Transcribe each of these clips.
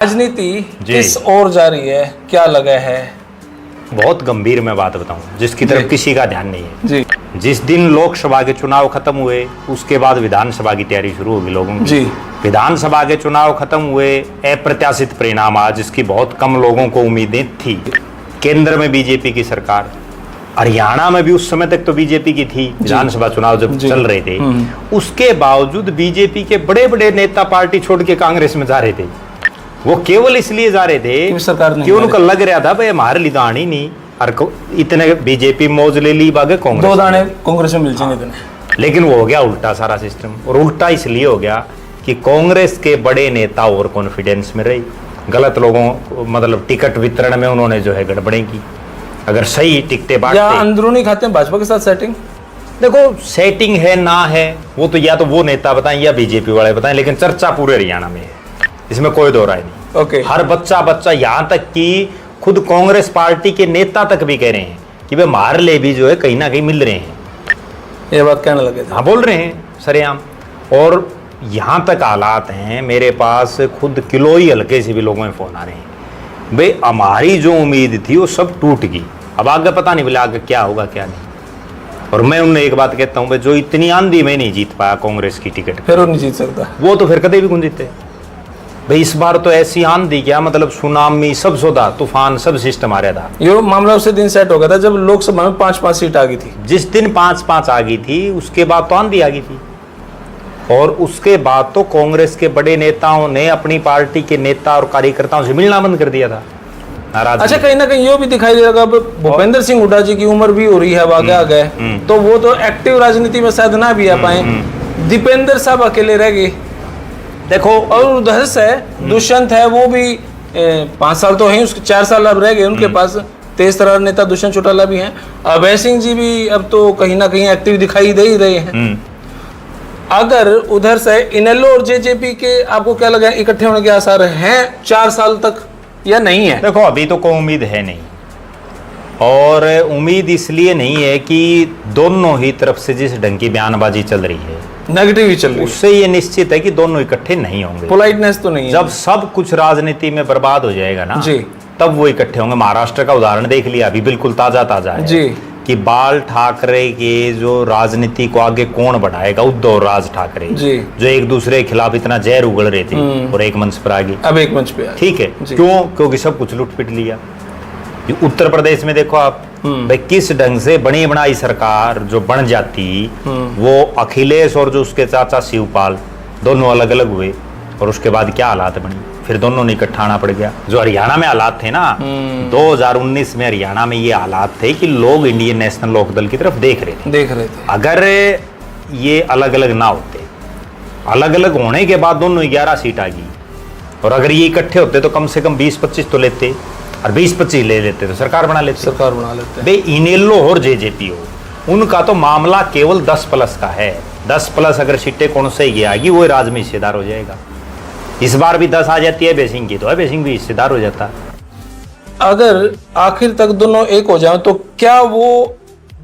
राजनीति किस ओर जा रही है, क्या लगा है? बहुत गंभीर मैं बात बताऊं जिसकी तरफ किसी का ध्यान नहीं है जी। जिस दिन लोकसभा के चुनाव खत्म हुए उसके बाद विधानसभा की तैयारी शुरू होगी लोगों की। जी। विधानसभा के चुनाव खत्म हुए, अप्रत्याशित परिणाम आज जिसकी बहुत कम लोगों को उम्मीदें थी। केंद्र में बीजेपी की सरकार, हरियाणा में भी उस समय तक तो बीजेपी की थी, विधानसभा चुनाव जब चल रहे थे, उसके बावजूद बीजेपी के बड़े बड़े नेता पार्टी छोड़ के कांग्रेस में जा रहे थे। वो केवल इसलिए जा रहे थे सरकार कि उनको लग रहा था भाई हमारे लिए दानी नहीं, और इतने बीजेपी मौज ले ली बागे कांग्रेस, 2 दाने कांग्रेस में मिल जाएंगे इतने। लेकिन वो हो गया उल्टा सारा सिस्टम। और उल्टा इसलिए हो गया कि कांग्रेस के बड़े नेता और कॉन्फिडेंस में रही, गलत लोगों को मतलब टिकट वितरण में उन्होंने जो है गड़बड़ें की। अगर सही टिकटें या अंदरूनी खाते में भाजपा के साथ सेटिंग, देखो सेटिंग है ना है वो तो या तो वो नेता बताएं या बीजेपी वाले बताएं, लेकिन चर्चा पूरे हरियाणा में है, इसमें कोई दो राय नहीं। ओके। हर बच्चा यहाँ तक कि खुद कांग्रेस पार्टी के नेता तक भी कह रहे हैं कि वे हमारे लिए भी जो है कहीं ना कहीं मिल रहे हैं, ये बात कहने लगे थे। हाँ बोल रहे हैं सरेआम। और यहाँ तक हालात हैं, मेरे पास खुद किलोई हल्के से भी लोगों में फोन आ रहे हैं, भाई हमारी जो उम्मीद थी वो सब टूट गई, अब आगे पता नहीं बोले आगे क्या होगा क्या नहीं। और मैं उन्हें एक बात कहता हूँ भाई जो इतनी आंधी में नहीं जीत पाया कांग्रेस की टिकट, फिर वो नहीं जीत सकता, वो तो फिर कभी भी कौन जीते भाई। इस बार तो ऐसी आंधी क्या मतलब सुनामी, सब सौदा तूफान, सब सिस्टम आ रहा था। ये मामला उसी दिन सेट हो गया था जब लोकसभा में 5-5 सीट आ गई थी। जिस दिन 5-5 आ गई थी उसके बाद तो आंधी आ गई थी, और उसके बाद तो कांग्रेस के बड़े नेताओं ने अपनी पार्टी के नेता और कार्यकर्ताओं से मिलना बंद कर दिया था। अच्छा, कहीं ना कहीं ये भी दिखाई दे रहा है भूपेंद्र सिंह हुड्डा जी की उम्र भी हो रही है, अब आगे आ गए तो वो तो एक्टिव राजनीति में शायद ना भी आ पाए। दीपेंद्र साहब अकेले रह गए। देखो, और उधर से दुष्यंत है, वो भी 5 साल तो है, उसके 4 साल अब रह गए उनके पास। तेज तर्रार नेता दुष्यंत चौटाला भी हैं, अभय सिंह जी भी अब तो कहीं ना कहीं एक्टिव दिखाई दे ही रहे हैं। अगर उधर से इनेलो और जेजेपी के आपको क्या लगा इकट्ठे होने के आसार हैं 4 साल तक या नहीं है? देखो अभी तो कोई उम्मीद है नहीं, और उम्मीद इसलिए नहीं है कि दोनों ही तरफ से जिस ढंग की बयानबाजी चल रही है, नेगेटिव ही चल रही है, उससे ये निश्चित है कि दोनों इकट्ठे नहीं होंगे। पोलाइटनेस तो नहीं है। जब सब कुछ राजनीति में बर्बाद हो जाएगा ना जी, तब वो इकट्ठे होंगे। महाराष्ट्र का उदाहरण देख लिया, अभी बिल्कुल ताजा है जी, कि बाल ठाकरे के जो राजनीति को आगे कौन बढ़ाएगा, उद्धव और राज ठाकरे जी, जो एक दूसरे के खिलाफ इतना जहर उगल रहे थे और एक मंच पर आ गए, अब एक मंच पे आए। ठीक है, क्यों? क्योंकि सब कुछ लूट पिट लिया। उत्तर प्रदेश में देखो आप भाई किस ढंग से बनी बनाई सरकार जो बन जाती, वो अखिलेश और जो उसके चाचा शिवपाल दोनों अलग अलग हुए, और उसके बाद क्या हालात बनी, फिर दोनों ने इकट्ठा आना पड़ गया। जो हरियाणा में हालात थे ना 2019 में, हरियाणा में ये हालात थे कि लोग इंडियन नेशनल लोकदल की तरफ देख रहे थे। अगर ये अलग अलग ना होते, अलग अलग होने के बाद दोनों 11 सीट आ गई, और अगर ये इकट्ठे होते तो कम से कम 20-25 तो लेते, और 20-25 ले लेते तो सरकार बना लेते। भाई इनेलो और जेजेपी हो, उनका तो मामला केवल 10+ का है। 10+ अगर सीटें कौन से ये आएगी वो राज में हिस्सेदार हो जाएगा। इस बार भी 10 आ जाती है बेसिंग की, तो है बेसिंग भी हिस्सेदार हो जाता। अगर आखिर तक दोनों एक हो जाए तो क्या वो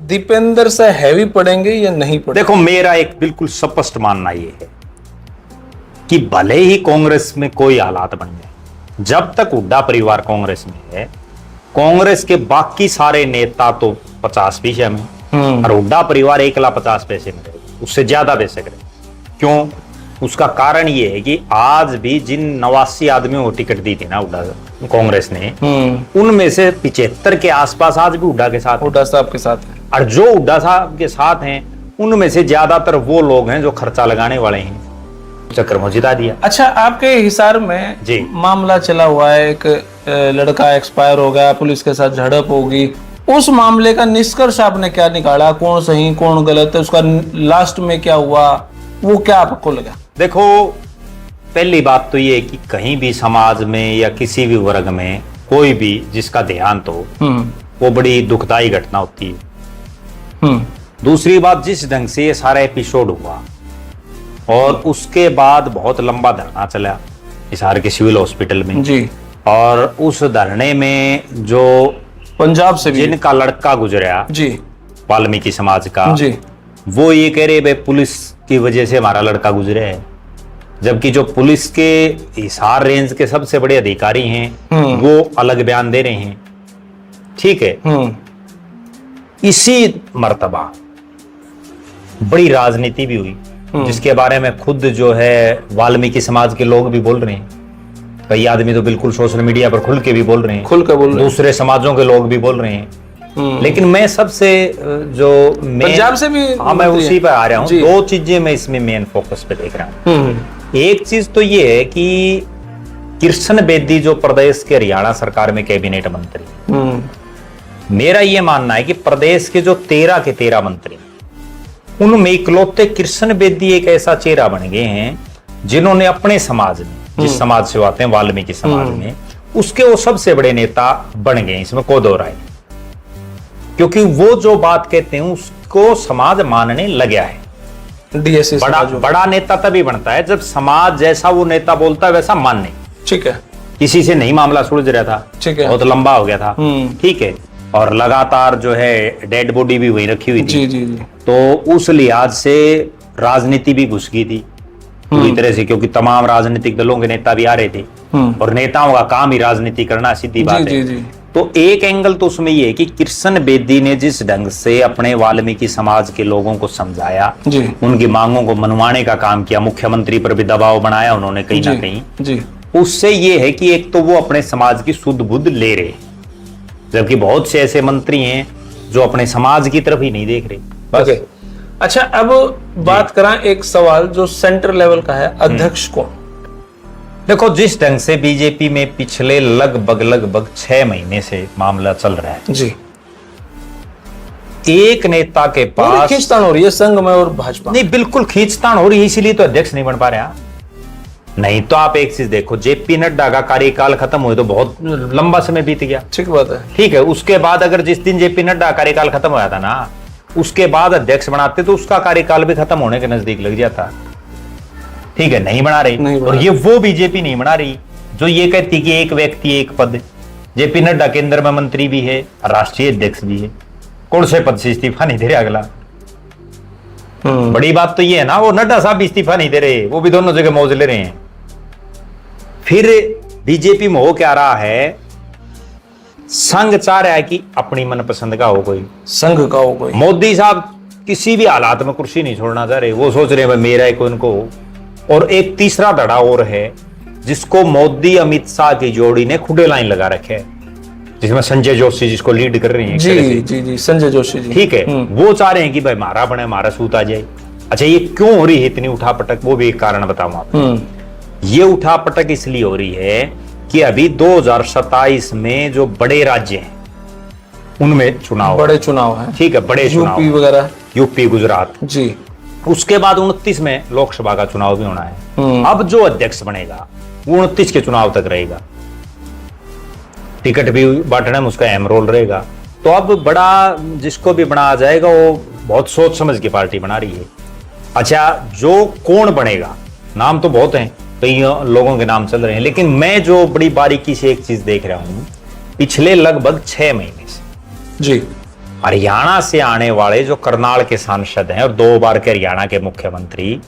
दीपेंद्र से हैवी पड़ेंगे या नहीं पड़ेंगे? देखो मेरा एक बिल्कुल स्पष्ट मानना ये है कि भले ही कांग्रेस में कोई हालात बन जाए, जब तक हुड्डा परिवार कांग्रेस में है, कांग्रेस के बाकी सारे नेता तो 50 पैसे में, और हुड्डा परिवार 1,50 पैसे में रहे, उससे ज्यादा बेशक रहे। क्यों? उसका कारण ये है कि आज भी जिन 89 आदमियों को टिकट दी थी ना हुड्डा कांग्रेस ने, उनमें से 75 के आसपास आज भी हुड्डा के साथ, हुड्डा साहब के साथ है। और जो हुड्डा साहब के साथ हैं उनमें से ज्यादातर वो लोग हैं जो खर्चा लगाने वाले हैं, चक्कर में जिता दिया। अच्छा, आपके हिसार में जी मामला चला हुआ है, एक लड़का एक्सपायर हो गया, पुलिस के साथ झड़प होगी, उस मामले का निष्कर्ष आपने क्या निकाला, कौन सही कौन गलत है, उसका लास्ट में क्या हुआ, वो क्या आपको लगा? देखो पहली बात तो ये है कि कहीं भी समाज में या किसी भी वर्ग में कोई भी जिसका देहांत हो वो बड़ी दुखदाई घटना होती है। दूसरी बात, जिस ढंग से ये सारा एपिसोड हुआ और उसके बाद बहुत लंबा धरना चला हिसार के सिविल हॉस्पिटल में जी, और उस धरने में जो पंजाब से जिनका लड़का गुजरा जी, वाल्मीकि समाज का जी, वो ये कह रहे भाई पुलिस की वजह से हमारा लड़का गुजरे है। जबकि जो पुलिस के हिसार रेंज के सबसे बड़े अधिकारी हैं वो अलग बयान दे रहे हैं। ठीक है, इसी मर्तबा बड़ी राजनीति भी हुई, जिसके बारे में खुद जो है वाल्मीकि समाज के लोग भी बोल रहे हैं। कई आदमी तो बिल्कुल सोशल मीडिया पर खुल के भी बोल रहे हैं, दूसरे समाजों के लोग भी बोल रहे हैं। लेकिन मैं सबसे जो पंजाब से भी, हाँ, मैं उसी पर आ रहा हूँ। दो चीजें मैं इसमें मेन फोकस पे देख रहा हूँ। एक चीज तो ये है कि कृष्ण बेदी जो प्रदेश के हरियाणा सरकार में कैबिनेट मंत्री, मेरा ये मानना है कि प्रदेश के जो 13 के 13 मंत्री, उनमें इकलौते कृष्ण बेदी एक ऐसा चेहरा बन गए हैं जिन्होंने अपने समाज में, जिस समाज से आते हैं वाल्मीकि समाज में, उसके वो सबसे बड़े नेता बन गए। इसमें कोई दो राय, क्योंकि वो जो बात कहते हैं उसको समाज मानने लगा है। डीएससी बड़ा नेता तभी बनता है जब समाज जैसा वो नेता बोलता है वैसा माने। ठीक है, किसी से नहीं मामला सुलझ रहा था, ठीक है, बहुत लंबा हो गया था। ठीक है, और लगातार जो है डेड बॉडी भी वहीं रखी हुई थी। जी जी जी। तो उस लिहाज से राजनीति भी घुस गई थी पूरी तरह से, क्योंकि तमाम राजनीतिक दलों के नेता भी आ रहे थे और नेताओं का काम ही राजनीति करना, सीधी बात है। जी जी। तो एक एंगल तो उसमें ये है कि कृष्ण बेदी ने जिस ढंग से अपने वाल्मीकि समाज के लोगों को समझाया, उनकी मांगों को मनवाने का काम किया, मुख्यमंत्री पर भी दबाव बनाया उन्होंने कहीं ना कहीं, उससे ये है कि एक तो वो अपने समाज की शुद्ध बुद्ध ले रहे, जबकि बहुत से ऐसे मंत्री हैं जो अपने समाज की तरफ ही नहीं देख रहे। अच्छा, अब बात करें एक सवाल जो सेंटर लेवल का है, अध्यक्ष कौन? देखो, जिस ढंग से बीजेपी में पिछले लगभग 6 महीने से मामला चल रहा है जी, एक नेता के पास खींचतान हो रही है संघ में और भाजपा नहीं, बिल्कुल खींचतान हो रही है, इसीलिए तो अध्यक्ष नहीं बन पा रहा। नहीं तो आप एक चीज देखो, जेपी नड्डा का कार्यकाल खत्म हुए तो बहुत लंबा समय बीत गया। ठीक बात है। ठीक है, उसके बाद अगर जिस दिन जेपी नड्डा कार्यकाल खत्म होया था ना, उसके बाद अध्यक्ष बनाते तो उसका कार्यकाल भी खत्म होने के नजदीक लग जाता। ठीक है, नहीं बना रही। और ये वो बीजेपी नहीं बना रही जो ये कहती कि एक व्यक्ति एक पद। जेपी नड्डा केंद्र में मंत्री भी है, राष्ट्रीय अध्यक्ष भी है, कौन से पद से इस्तीफा नहीं दे रहे अगला। बड़ी बात तो ये है ना, वो नड्डा साहब भी इस्तीफा नहीं दे रहे, वो भी दोनों जगह मौज ले रहे हैं। फिर बीजेपी में हो क्या रहा है, संघ चाह रहा है कि अपनी मनपसंद का हो कोई, संघ का हो कोई। मोदी साहब किसी भी हालात में कुर्सी नहीं छोड़ना चाह रहे, वो सोच रहे हैं मेरा एक उनको। और एक तीसरा धड़ा और है जिसको मोदी अमित शाह की जोड़ी ने खुडे लाइन लगा रखे है, जिसमें संजय जोशी जिसको लीड कर रही है। जी जी जी, संजय जोशी जी। ठीक है, वो चाह रहे हैं कि भाई मारा बने, हमारा सूत आ जाए। अच्छा, ये क्यों हो रही है इतनी उठापटक, वो भी एक कारण बताऊं आपको। ये उठापटक इसलिए हो रही है कि अभी 2027 में जो बड़े राज्य हैं उनमें चुनाव, बड़े चुनाव हैं। ठीक है, बड़े चुनाव, यूपी वगैरह, यूपी, गुजरात जी। उसके बाद 29 में लोकसभा का चुनाव भी होना है। अब जो अध्यक्ष बनेगा वो 29 के चुनाव तक रहेगा, टिकट भी बांटने में उसका अहम रोल रहेगा। तो अब बड़ा जिसको भी बना जाएगा वो बहुत सोच समझ के पार्टी बना रही है। अच्छा, जो कौन बनेगा, नाम तो बहुत हैं, कई लोगों के नाम चल रहे हैं, लेकिन मैं जो बड़ी बारीकी से एक चीज देख रहा हूं, पिछले लगभग 6 महीने से जी, हरियाणा से आने वाले जो करनाल के सांसद हैं और 2 बार के हरियाणा के मुख्यमंत्री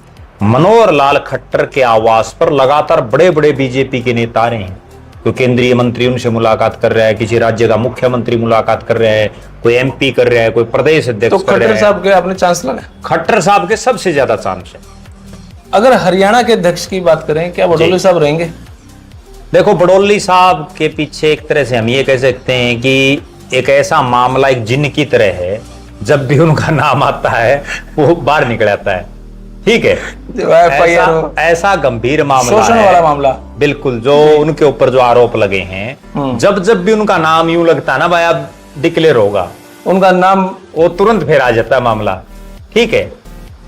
मनोहर लाल खट्टर के आवास पर लगातार बड़े बड़े बीजेपी के नेता आ रहे हैं। कोई केंद्रीय मंत्री उनसे मुलाकात कर रहा है, किसी राज्य का मुख्यमंत्री मुलाकात कर रहा है, कोई एमपी कर रहा है, कोई प्रदेश अध्यक्ष तो खट्टर साहब के अपने चांस लगे? खट्टर साहब के सबसे ज्यादा चांस है। अगर हरियाणा के अध्यक्ष की बात करें, क्या बडोली साहब रहेंगे? देखो, बडोली साहब के पीछे एक तरह से हम ये कह सकते हैं कि एक ऐसा मामला एक जिन्न की तरह है, जब भी उनका नाम आता है वो बाहर निकल आता है। ठीक है, ऐसा गंभीर मामला, शोषण वाला मामला, बिल्कुल, जो उनके ऊपर जो आरोप लगे हैं, जब जब भी उनका नाम यूं लगता है ना भाई अब डिक्लेयर होगा, उनका नाम वो तुरंत फिर आ जाता है मामला। ठीक है,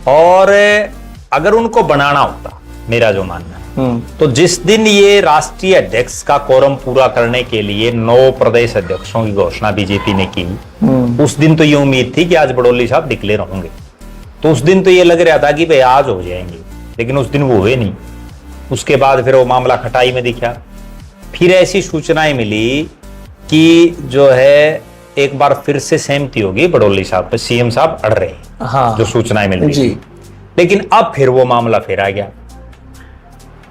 और अगर उनको बनाना होता, मेरा जो मानना है, तो जिस दिन ये राष्ट्रीय अध्यक्ष का कोरम पूरा करने के लिए 9 प्रदेश अध्यक्षों की घोषणा बीजेपी ने की, उस दिन तो ये उम्मीद थी कि आज बडोली साहब डिक्लेयर होंगे। तो उस दिन तो ये लग रहा था कि भाई आज हो जाएंगे, लेकिन उस दिन वो हुए नहीं। उसके बाद फिर वो मामला खटाई में दिखा। फिर ऐसी सूचनाएं मिली कि जो है एक बार फिर से सहमति होगी बडोली साहब पे, सीएम साहब अड़ रहे हैं, जो सूचनाएं मिल रही थी। लेकिन अब फिर वो मामला फिर आ गया।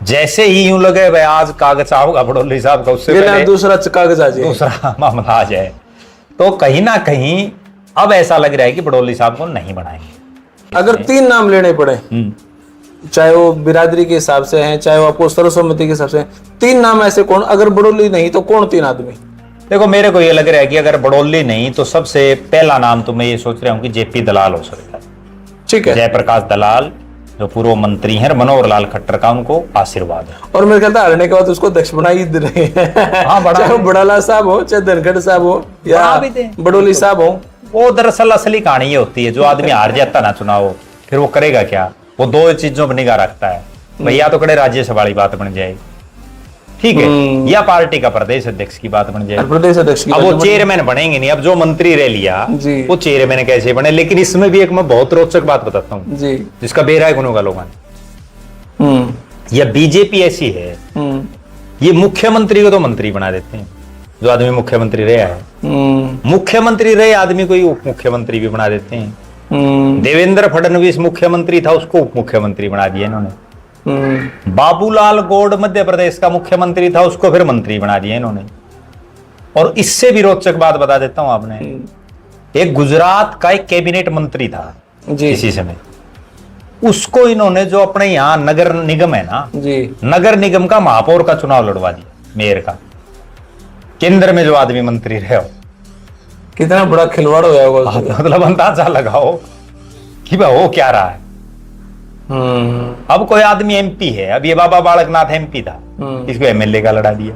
जैसे ही यूं लगे भाई आज कागज आओगा बड़ोली साहब का, उससे पहले दूसरा कागज आ जाए, दूसरा मामला आ जाए। तो कहीं ना कहीं अब ऐसा लग रहा है कि बड़ोली साहब को नहीं बनाएंगे। अगर 3 नाम लेने पड़े, चाहे वो बिरादरी के हिसाब से हैं, चाहे वो आपको सर्वसम्मति के हिसाब से हैं, 3 नाम ऐसे कौन, अगर बड़ोली नहीं तो कौन 3 आदमी? देखो मेरे को ये लग रहा है कि अगर बड़ोली नहीं तो सबसे पहला नाम तो मैं ये सोच रहा हूँ कि जेपी दलाल हो सकता है। ठीक है, जयप्रकाश दलाल जो पूर्व मंत्री हैं, मनोहर लाल खट्टर का उनको आशीर्वाद है। और मेरे ख्याल हरने के बाद उसको दक्ष बना ही दे रहे हैं। हाँ, बड़ा चाहे वो बड़ाला साहब हो, चाहे धनखड़ साहब हो, या बना भी दे। बड़ोली साहब हो। वो दरअसल असली कहानी ये होती है, जो आदमी हार जाता ना चुनाव, फिर वो करेगा क्या? वो 2 चीजों पर निगाह रखता है, भैया तो कड़े राज्यसभा वाली बात बन जाएगी, ठीक है, या पार्टी का प्रदेश अध्यक्ष की बात बन जाएगी। प्रदेश अध्यक्ष की अब वो बात चेयरमैन बनेंगे नहीं। अब जो मंत्री रह लिया जी। वो चेयरमैन कैसे बने? लेकिन इसमें भी एक मैं बहुत रोचक बात बताता हूँ जी, जिसका बेराय गुनो का लोगों हम्म, या बीजेपी ऐसी है, ये मुख्यमंत्री को तो मंत्री बना देते हैं, जो आदमी मुख्यमंत्री रहा है, मुख्यमंत्री रहे आदमी को ही उप मुख्यमंत्री भी बना देते हैं। देवेंद्र फडणवीस मुख्यमंत्री था, उसको उप मुख्यमंत्री बना दिया इन्होंने। बाबूलाल गौड़ मध्य प्रदेश का मुख्यमंत्री था, उसको फिर मंत्री बना दिया इन्होंने। और इससे भी रोचक बात बता देता हूं आपने, एक गुजरात का एक कैबिनेट मंत्री था जी, इसी समय, उसको इन्होंने जो अपने यहाँ नगर निगम है ना जी, नगर निगम का महापौर का चुनाव लड़वा दिया, मेयर का, केंद्र में जो आदमी मंत्री रहे हो। कितना बड़ा खिलवाड़ हो जाएगा। मतलब अंदाजा लगाओ कि भाई हो क्या रहा है। अब कोई आदमी एमपी है, अब ये बाबा बालकनाथ एमपी था, इसको एमएलए का लड़ा दिया।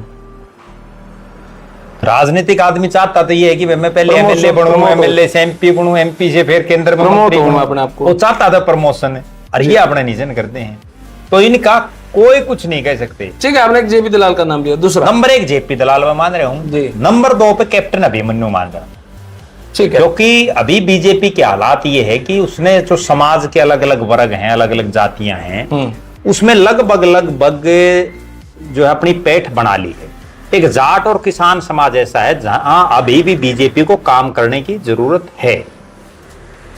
राजनीतिक आदमी चाहता तो ये है कि मैं पहले एमएलए बनूं, एमएलए से एमपी बनूं, एमपी से फिर केंद्र में मंत्री बनूं, अपने आप को। वो चाहता था प्रमोशन है, और ये अपने निजन करते हैं। तो इनका कोई कुछ नहीं कह सकते। ठीक है, आपने एक जेपी दलाल का नाम लिया, दूसरा नंबर 1 जेपी दलाल मैं मान रहा हूँ, नंबर 2 पे कैप्टन अभिमन्यु मान रहा हूँ। ठीक है, क्योंकि अभी बीजेपी के हालात ये है कि उसने जो समाज के अलग अलग वर्ग हैं, अलग अलग जातियां हैं, उसमें लगभग जो है अपनी पैठ बना ली है। एक जाट और किसान समाज ऐसा है जहां अभी भी बीजेपी को काम करने की जरूरत है।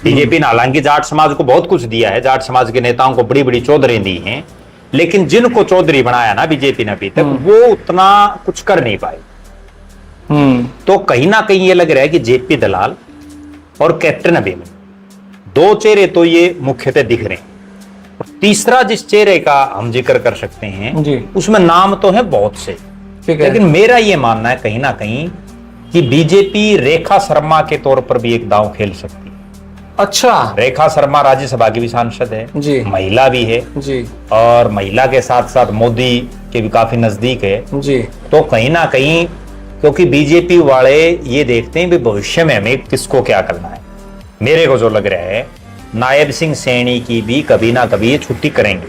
बीजेपी ने हालांकि जाट समाज को बहुत कुछ दिया है, जाट समाज के नेताओं को बड़ी बड़ी चौधरी दी हैं, लेकिन जिनको चौधरी बनाया ना बीजेपी ने अभी तक, वो उतना कुछ कर नहीं पाए। तो कहीं ना कहीं ये लग रहा है कि जेपी दलाल और कैप्टन अभिमन्यु 2 चेहरे तो ये मुख्यतः दिख रहे हैं। और तीसरा जिस चेहरे का हम जिक्र कर सकते हैं जी, उसमें नाम तो है बहुत से, ठीक है, लेकिन मेरा ये मानना है कहीं ना कहीं कि बीजेपी रेखा शर्मा के तौर पर भी एक दांव खेल सकती है। अच्छा, रेखा शर्मा राज्यसभा की भी सांसद है जी, महिला भी है जी, और महिला के साथ साथ मोदी के भी काफी नजदीक है जी, तो कहीं ना कहीं, क्योंकि बीजेपी वाले ये देखते हैं भी भविष्य में हमें किसको क्या करना है। मेरे को जो लग रहा है नायब सिंह सैनी की भी कभी ना कभी ये छुट्टी करेंगे,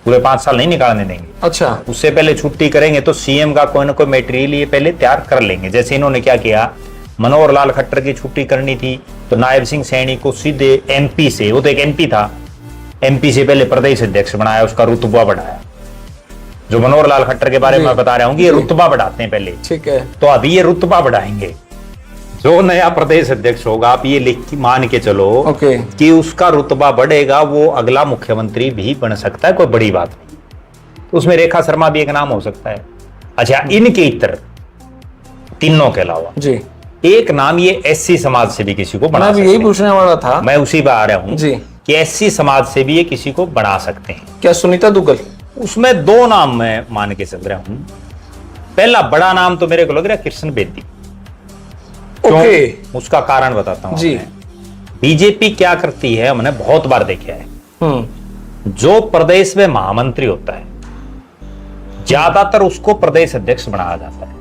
पूरे 5 साल नहीं निकालने देंगे। अच्छा, उससे पहले छुट्टी करेंगे तो सीएम का कोई ना कोई मटेरियल ये पहले तैयार कर लेंगे। जैसे इन्होंने क्या किया, मनोहर लाल खट्टर की छुट्टी करनी थी तो नायब सिंह सैनी को सीधे एमपी से, वो तो एक एमपी था, एमपी से पहले प्रदेश अध्यक्ष बनाया, उसका रुतबा बढ़ाया। जो मनोहर लाल खट्टर के बारे में मैं बता रहा हूँ कि ये रुतबा बढ़ाते हैं पहले, ठीक है, तो अभी ये रुतबा बढ़ाएंगे। जो नया प्रदेश अध्यक्ष होगा, आप ये मान के चलो ओके, कि उसका रुतबा बढ़ेगा, वो अगला मुख्यमंत्री भी बन सकता है, कोई बड़ी बात नहीं। तो उसमें रेखा शर्मा भी एक नाम हो सकता है। अच्छा, इनके इतर तीनों के अलावा जी, एक नाम ये एससी समाज से भी किसी को बना मैं भी सकते यही हैं। पूछने वाला था, मैं उसी पर आ रहा हूं जी, कि एससी समाज से भी ये किसी को बना सकते हैं। क्या सुनीता दुग्गल? उसमें 2 नाम मैं मान के चल रहा हूं। पहला बड़ा नाम तो मेरे को लग रहा है कृष्ण बेदी। ओके, उसका कारण बताता हूं जी। बीजेपी क्या करती है, हमने बहुत बार देखा है, जो प्रदेश में महामंत्री होता है ज्यादातर उसको प्रदेश अध्यक्ष बनाया जाता है।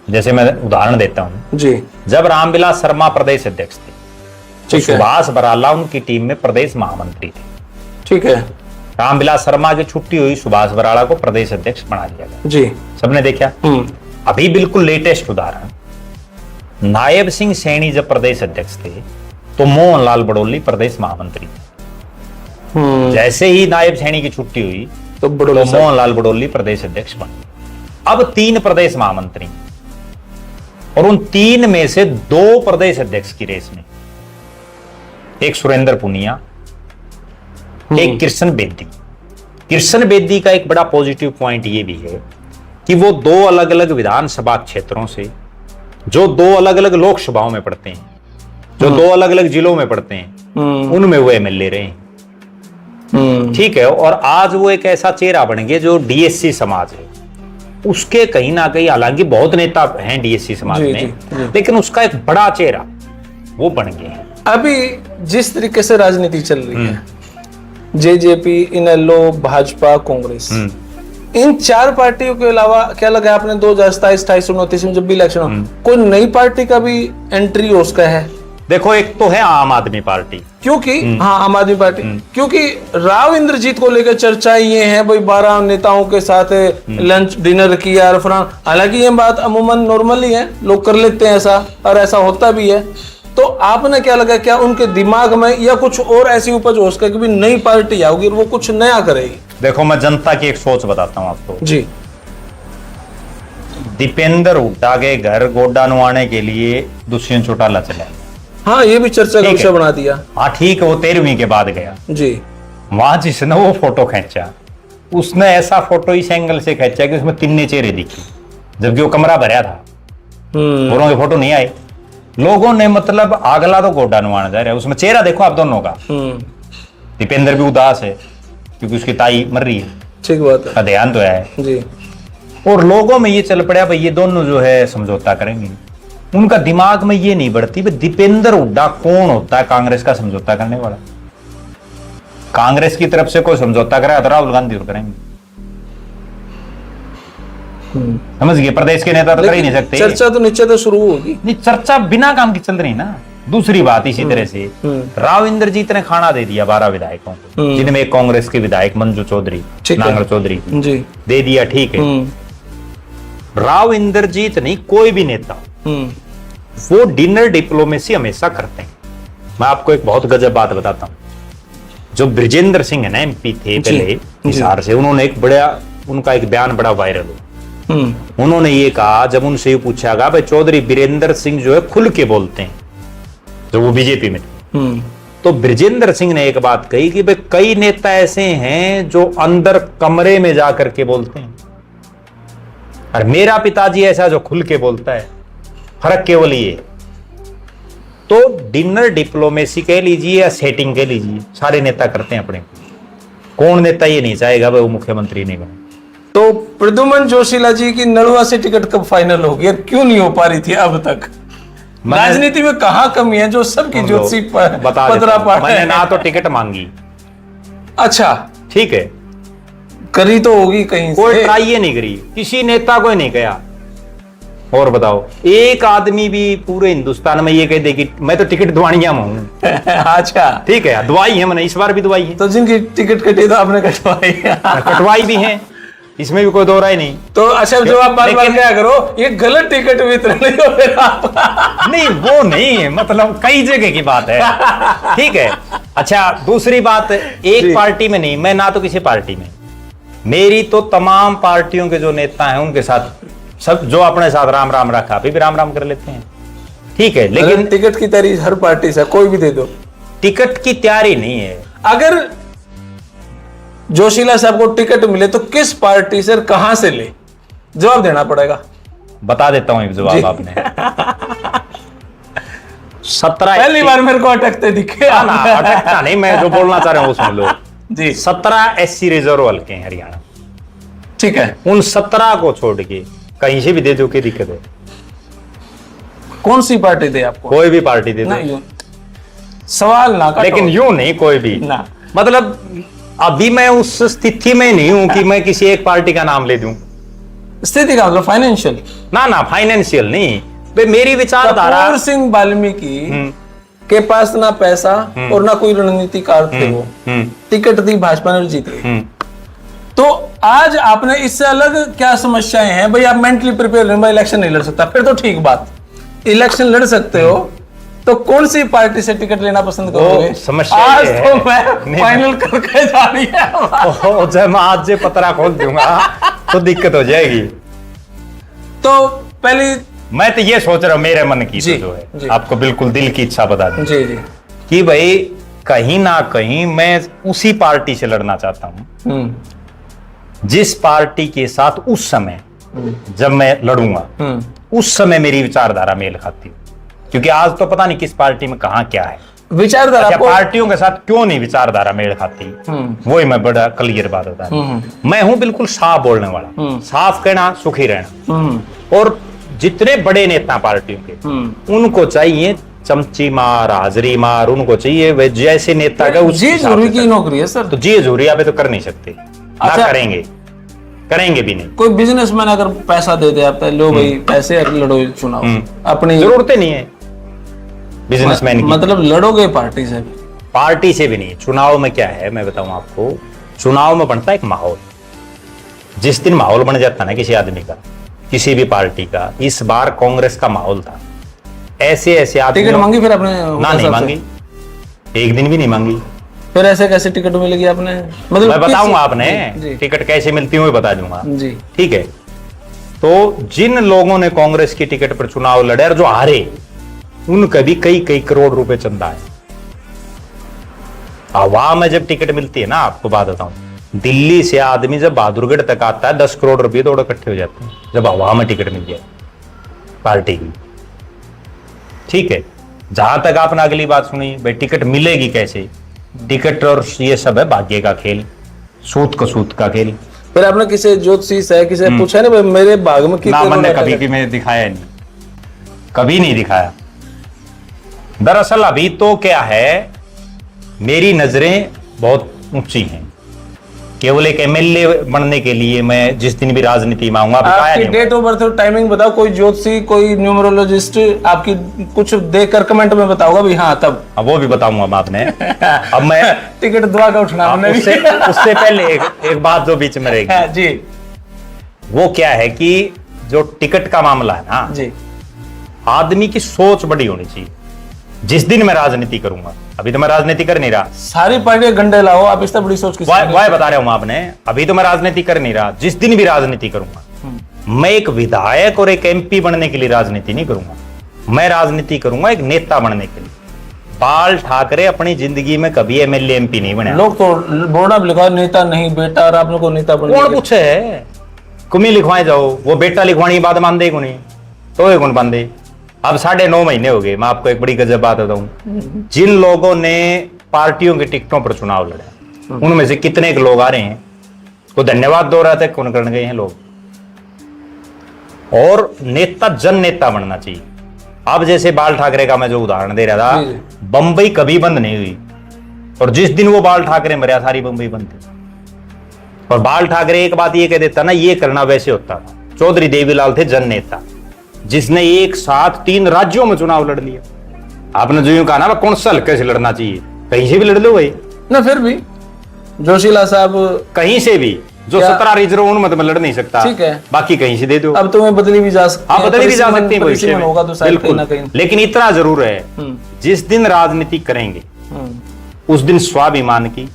जैसे मैं उदाहरण देता हूं जी, जब रामविलास शर्मा प्रदेश अध्यक्ष थे तो ठीक है, सुभाष बराला उनकी टीम में प्रदेश महामंत्री थे। ठीक है, रामविलास शर्मा की छुट्टी हुई, सुभाष बराला को प्रदेश अध्यक्ष बना दिया गया। जी, सबने देखा। अभी बिल्कुल लेटेस्ट उदाहरण, नायब सिंह सैनी जब प्रदेश अध्यक्ष थे तो मोहनलाल बड़ोली प्रदेश महामंत्री थे। जैसे ही नायब सैनी की छुट्टी हुई तो मोहनलाल बड़ोली प्रदेश अध्यक्ष बन गए। अब 3 प्रदेश महामंत्री और उन 3 में से 2 प्रदेश अध्यक्ष की रेस में, एक सुरेंद्र पुनिया, एक कृष्ण बेदी। कृष्ण बेदी का एक बड़ा पॉजिटिव पॉइंट ये भी है कि वो 2 अलग अलग विधानसभा क्षेत्रों से, जो 2 अलग अलग लोकसभाओं में पढ़ते हैं, जो 2 अलग अलग जिलों में पढ़ते हैं, उनमें वो एमएलए रहे हैं। ठीक है, और आज वो एक ऐसा चेहरा बन गए जो डीएससी समाज है उसके कहीं ना कहीं, हालांकि बहुत नेता हैं डीएससी समाज में, लेकिन उसका एक बड़ा चेहरा वो बन गए हैं। अभी जिस तरीके से राजनीति चल रही है, जेजेपी, इनेलो, भाजपा, कांग्रेस, इन 4 पार्टियों के अलावा क्या लगा आपने 2027, 28, 29 में जब भी इलेक्शन हो, कोई नई पार्टी का भी एंट्री हो उसका है? देखो, एक तो है आम आदमी पार्टी, क्योंकि हाँ, आम आदमी पार्टी, क्योंकि राव इंद्रजीत को लेकर चर्चाएं ये है भाई 12 नेताओं के साथ लंच डिनर किया और फलाना। हालांकि ये बात अमूमन नॉर्मली है, लोग कर लेते हैं ऐसा, और ऐसा होता भी है। तो आपने क्या लगा, क्या उनके दिमाग में या कुछ और ऐसी उपज हो सके कि भी नई पार्टी आओगी और वो कुछ नया करेगी? देखो, मैं जनता की एक सोच बताता हूं आपको जी। दीपेंद्र हुड्डा के घर गोड्डा नुआने के लिए दुष्यंत चौटाला चला। हाँ, ये भी चर्चा का विषय बना दिया। हाँ ठीक है, वो 13वीं के बाद गया जी। वहां जिसने वो फोटो खींचा, उसने ऐसा फोटो इस एंगल से खींचा कि उसमें 3 चेहरे दिखे, जबकि वो कमरा भरा था। दोनों के फोटो नहीं आए। लोगों ने मतलब अगला तो गोड्डा नुआना जा रहा है, उसमें चेहरा देखो आप दोनों का। दीपेंद्र भी उदास है क्योंकि उसकी ताई मर रही है, ठीक बात है, का ध्यान तो है जी। और लोगों में ये चल पड़ा भाई ये दोनों जो है समझौता करेंगे। उनका दिमाग में ये नहीं बढ़ती भाई दीपेंद्र हुड्डा कौन होता है कांग्रेस का समझौता करने वाला। कांग्रेस की तरफ से कोई समझौता करेगा तो राहुल गांधी और करेंगे। समझ गए, प्रदेश के नेता तो कर ही नहीं सकते। चर्चा तो नीचे तो शुरू होगी। नहीं, चर्चा बिना काम की चल रही ना। दूसरी बात इसी तरह से राव इंद्रजीत ने खाना दे दिया 12 विधायकों को, जिनमें एक कांग्रेस के विधायक मंजू चौधरी, नांगल चौधरी जी दे दिया। ठीक है, राव इंद्रजीत नहीं, कोई भी नेता वो डिनर डिप्लोमेसी हमेशा करते हैं। मैं आपको एक बहुत गजब बात बताता हूं। जो ब्रिजेंद्र सिंह है ना, एमपी थे पहले हिसार से, उन्होंने एक बड़ा, उनका एक बयान बड़ा वायरल हुआ। उन्होंने ये कहा, जब उनसे ये पूछा गया भाई चौधरी बीरेंद्र सिंह जो है खुल के बोलते हैं, जो वो बीजेपी में थे, तो ब्रिजेंद्र सिंह ने एक बात कही कि भाई कई नेता ऐसे हैं जो अंदर कमरे में जाकर के बोलते हैं, और मेरा पिताजी ऐसा जो खुल के बोलता है। फर्क केवल ये, तो डिनर डिप्लोमेसी कह लीजिए या सेटिंग कह लीजिए, सारे नेता करते हैं अपने। कौन नेता ये नहीं चाहेगा भाई वो मुख्यमंत्री नहीं बने। तो प्रद्युमन जोशीला जी की नलवा से टिकट कब फाइनल होगी और क्यों नहीं हो पा रही थी अब तक? राजनीति में कहां कमी है जो सबकी ज्योति पतरा पा मैंने ना तो टिकट मांगी। अच्छा, ठीक है, करी तो होगी कहीं कोई से। ट्राई ये नहीं करी, किसी नेता को नहीं कहा। और बताओ, एक आदमी भी पूरे हिंदुस्तान में ये कह दे कि मैं तो टिकट दवाइया में हूं। अच्छा, ठीक है, दवाई है, मैंने इस बार भी दवाई है। तो जिनकी टिकट कटी तो आपने कटवाई? कटवाई भी है, इसमें भी कोई दो राय नहीं। तो अच्छा, जो आप बात क्या करो, ये गलत टिकट वितरण नहीं हो रहा। नहीं, वो नहीं है, मतलब कई जगह की बात है। ठीक है, अच्छा दूसरी बात, एक पार्टी में नहीं, मैं ना तो किसी पार्टी में, मेरी तो तमाम पार्टियों के जो नेता हैं उनके साथ सब जो अपने साथ राम राम रखा, अभी भी राम राम कर लेते हैं। ठीक है, लेकिन टिकट की तैयारी हर पार्टी से कोई भी दे दो, टिकट की तैयारी नहीं है। अगर जोशीला साहब को टिकट मिले तो किस पार्टी से, कहां से ले? जवाब देना पड़ेगा। बता देता हूं एक जवाब आपने। 17 पहली बार मेरे को अटकते दिखे। अटकता नहीं, मैं जो बोलना चाह रहा हूं वो सुन लो जी। 17 SC रिजर्व हल्के हैं हरियाणा। ठीक है, उन 17 को छोड़ के कहीं से भी दे दो, क्या दिक्कत है? कौन सी पार्टी दे आपको? कोई भी पार्टी दे दो, सवाल ना काटो। लेकिन यूं नहीं कोई भी ना। मतलब अभी मैं उस स्थिति में नहीं हूं कि मैं किसी एक पार्टी का नाम ले दूं। स्थिति का मतलब फाइनेंशियल? ना फाइनेंशियल नहीं, मेरी विचारधारा। कपूर सिंह वाल्मीकि के पास ना पैसा और ना कोई रणनीतिकार थे, वो टिकट दी, भाजपा ने जीत गई। तो आज आपने इससे अलग क्या समस्याएं हैं? भाई आप मेंटली प्रिपेयर हैं, भाई इलेक्शन नहीं लड़ सकता, फिर तो ठीक बात, इलेक्शन लड़ सकते हो, तो कौन सी पार्टी से टिकट लेना पसंद करोगे? समस्या आज तो मैं फाइनल करके जा रही है। जब मैं आज से पतरा खोल दूंगा तो दिक्कत हो जाएगी। तो पहली मैं तो ये सोच रहा हूं, मेरे मन की तो जो है आपको बिल्कुल दिल की इच्छा बता दी जी जी, कि भाई कहीं ना कहीं मैं उसी पार्टी से लड़ना चाहता हूं जिस पार्टी के साथ उस समय जब मैं लड़ूंगा उस समय मेरी विचारधारा मेल खाती, क्योंकि आज तो पता नहीं किस पार्टी में कहां क्या है विचारधारा। अच्छा, पार्टियों के साथ क्यों नहीं विचारधारा मेल खाती, वही मैं बड़ा क्लियर बात होता है। मैं हूं बिल्कुल साफ बोलने वाला, साफ कहना सुखी रहना। और जितने बड़े नेता पार्टियों के उनको चाहिए चमची मार, हाजरी मार, उनको चाहिए वे जैसे नेता का जी जरूरी की नौकरी है सर। तो जी जरूरी आप तो कर नहीं सकते ना, करेंगे करेंगे भी नहीं। कोई बिजनेसमैन अगर पैसा दे दे आप लो भाई पैसे लड़ो चुनाव, अपनी जरूरत नहीं है बिजनेसमैन की, मतलब लड़ोगे पार्टी से भी? पार्टी से भी नहीं। चुनाव में क्या है मैं बताऊं आपको, चुनाव में बनता है एक माहौल। जिस दिन माहौल बन जाता ना किसी आदमी का, किसी भी पार्टी का, इस बार कांग्रेस का माहौल था। ऐसे ऐसे आदमी टिकट मांगी फिर आपने? ना नहीं मांगी, एक दिन भी नहीं मांगी। फिर ऐसे कैसे टिकट मिलेगी आपने? मतलब मैं बताऊंगा आपने टिकट कैसे मिलती है बता दूंगा जी, ठीक है। तो जिन लोगों ने कांग्रेस की टिकट पर चुनाव लड़े और जो हारे, उनका भी कई कई करोड़ रुपए चंदा है। हवा में जब टिकट मिलती है ना, आपको बात बताऊं, दिल्ली से आदमी जब बहादुरगढ़ तक आता है 10 करोड़ रुपए तो इकट्ठे हो जाते हैं जब हवा में टिकट मिल जाए पार्टी की, ठीक है। जहां तक आपने अगली बात सुनी भाई टिकट मिलेगी कैसे, टिकट और ये सब है भाग्य का खेल, सूत का खेल। फिर आपने किसी ज्योतिषी से किसी पूछा ना भाई मेरे भाग में ना, मैंने कभी भी मैं दिखाया नहीं, कभी नहीं दिखाया। दरअसल अभी तो क्या है, मेरी नजरें बहुत ऊंची हैं। केवल एक एमएलए बनने के लिए मैं जिस दिन भी राजनीति में आऊंगा, आपकी डेट ऑफ बर्थ और टाइमिंग बताओ। कोई ज्योतिषी कोई न्यूमरोलॉजिस्ट आपकी कुछ देखकर कमेंट में बताऊंगा भी हाँ तब। अब वो भी बताऊंगा मैं आपने। अब मैं टिकट दुआ का उठना उससे पहले एक बात जो बीच में रहेगी जी, वो क्या है कि जो टिकट का मामला है ना जी, आदमी की सोच बड़ी होनी चाहिए। जिस दिन मैं राजनीति करूंगा, अभी तो मैं राजनीति कर नहीं रहा, सारी पार्टियां गंडे लाओ आप, इससे बड़ी सोच किसी वाह बता रहा हूं आपने, अभी तो मैं राजनीति कर नहीं रहा। जिस दिन भी राजनीति करूंगा, मैं एक विधायक और एक एमपी बनने के लिए राजनीति नहीं करूंगा, मैं राजनीति करूंगा एक नेता बनने के लिए। बाल ठाकरे अपनी जिंदगी में कभी एमएलए एमपी नहीं बने। लोग तो बोर्ड अब लिखा नेता नहीं बेटा, और आप लोग को नेता बने। कौन पूछे है, कुमी लिखवाए जाओ, वो बेटा लिखवानी बात मान दे नहीं तो ये कौन बांधे। अब 9.5 महीने हो गए, मैं आपको एक बड़ी गजब बात बताऊं, जिन लोगों ने पार्टियों के टिकटों पर चुनाव लड़ा, उनमें से कितने के लोग आ रहे हैं, को धन्यवाद दो रहा था, कौन करने गए हैं लोग। और नेता जन नेता बनना चाहिए। अब जैसे बाल ठाकरे का मैं जो उदाहरण दे रहा था, बंबई कभी बंद नहीं हुई, और जिस दिन वो बाल ठाकरे मरा सारी बंबई बंद थी। और बाल ठाकरे एक बात ये कह देता ना, ये करना वैसे होता था। चौधरी देवीलाल थे जन नेता, जिसने एक साथ 3 राज्यों में चुनाव लड़ लिया। आपने जो यूं कहा ना कौन सा हल्के से लड़ना चाहिए, कहीं से भी लड़ लो भाई ना। फिर भी जोशीला साहब कहीं से भी, जो 17 रिजर्व उनमें तो लड़ नहीं सकता, ठीक है, बाकी कहीं से दे दो। अब तुम्हें बदली भी जा सकती है, आप बदली भी जा सकती है भविष्य में, होगा तो शायद कहीं ना कहीं। लेकिन इतना जरूर है, जिस दिन राजनीति करेंगे उस दिन स्वाभिमान की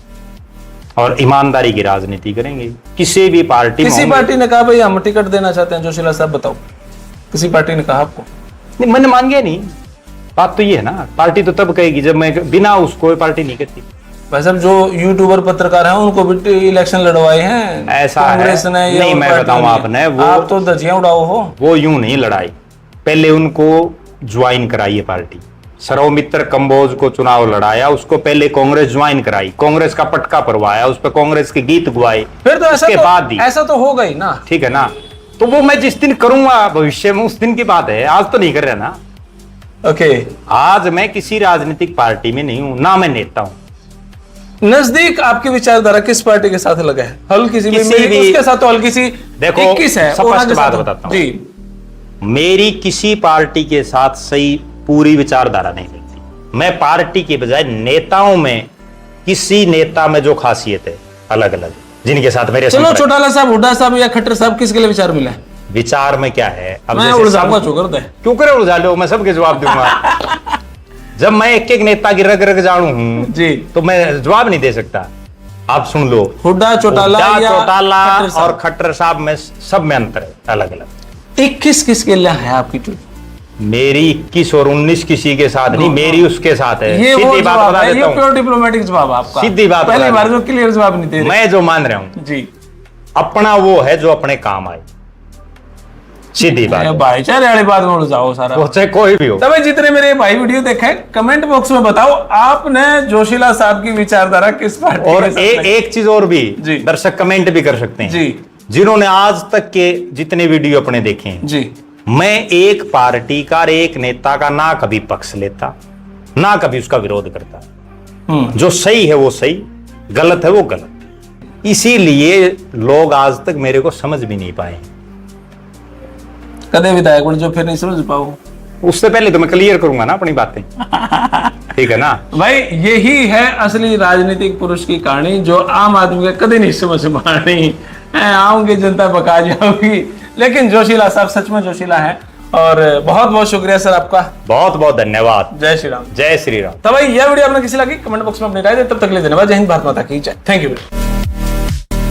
और ईमानदारी की राजनीति करेंगे। किसी भी पार्टी, किसी पार्टी ने कहा भाई हम टिकट देना चाहते हैं, जोशीला साहब बताओ, किसी पार्टी ने कहा आपको? नहीं, मैंने मान गया नहीं। बात तो ये है ना, पार्टी तो तब कहेगी जब मैं बिना उसको पार्टी नहीं कहती। भाई साहब जो यूट्यूबर पत्रकार हैं उनको भी इलेक्शन लड़वाए हैं ऐसा कांग्रेस ने। नहीं, मैं बताऊं आपने, वो आप तो धजियां उड़ाओ हो। वो यूं नहीं लड़ाई, पहले उनको ज्वाइन कराई है पार्टी। सर्वमित्र कंबोज को चुनाव लड़ाया, उसको पहले कांग्रेस ज्वाइन कराई, कांग्रेस का पटका परवाया, उस पर कांग्रेस के गीत गुआए, फिर तो उसके बाद दी। ऐसा तो होगा ही ना, ठीक है ना। तो वो मैं जिस दिन करूंगा भविष्य में, उस दिन की बात है, आज तो नहीं कर रहा ना। ओके, आज मैं किसी राजनीतिक पार्टी में नहीं हूं, ना मैं नेता हूं। नजदीक आपकी विचारधारा किस पार्टी के साथ लगा है? हल्की सी किसी भी उसके साथ तो हल्की सी देखो 21 है। स्पष्ट बात बताता हूं जी, मेरी किसी पार्टी के साथ सही पूरी विचारधारा नहीं मिलती। मैं पार्टी के बजाय नेताओं में, किसी नेता में जो खासियत है अलग अलग, जिनके साथ मेरे चलो चौटाला साहब, हुड्डा साहब या खट्टर साहब, किसके लिए विचार मिला है? विचार में क्या है, अब मैं जैसे उलझाऊंगा, चुकर दे क्यों करे उलझा लो, मैं सबके जवाब दूंगा। जब मैं एक एक नेता की रग रग जानू हूं जी, तो मैं जवाब नहीं दे सकता। आप सुन लो, हुड्डा चौटाला और खट्टर साहब में सब में अंतर है, अलग अलग। 21 किसके लिए है आपकी ट्वीट? मेरी 21 और 19 किसी के साथ नहीं, मेरी उसके साथ है। ये सीधी बात बता देता हूं, प्योर डिप्लोमेटिक जवाब आपका, सीधी बात, पहली बार जो क्लियर जवाब नहीं दे रहे। मैं जो मान रहा हूं जी, अपना वो है जो अपने काम आए, सीधी बात है। भाईचारे वाली बात में जाओ सारा, वो चाहे कोई भी हो। तब जितने मेरे भाई वीडियो देखे कमेंट बॉक्स में बताओ आपने जोशीला साहब की विचारधारा किस पार्टी और के साथ लगी? एक चीज और भी, जी। दर्शक कमेंट भी कर सकते हैं जी जिन्होंने आज तक के जितने वीडियो अपने देखे हैं। जी मैं एक पार्टी का, एक नेता का ना कभी पक्ष लेता, ना कभी उसका विरोध करता। जो सही है वो सही, गलत है वो गलत। इसीलिए लोग आज तक मेरे को समझ भी नहीं पाए। कदे विधायक बन जो फिर नहीं समझ पाओ, उससे पहले तो मैं क्लियर करूंगा ना अपनी बातें। ठीक है ना भाई, यही है असली राजनीतिक पुरुष की कहानी जो आम आदमी का कदे नहीं समझ पानी। आऊंगी जनता बका जाऊंगी, लेकिन जोशीला साहब सच में जोशीला है। और बहुत बहुत शुक्रिया सर आपका, बहुत बहुत धन्यवाद। जय श्री राम। जय श्री राम। तो भाई यह वीडियो आपने किसी लगी कमेंट बॉक्स में अपनी राय दे, तब तक के लिए धन्यवाद। जय हिंद, भारत माता की जय। Thank you.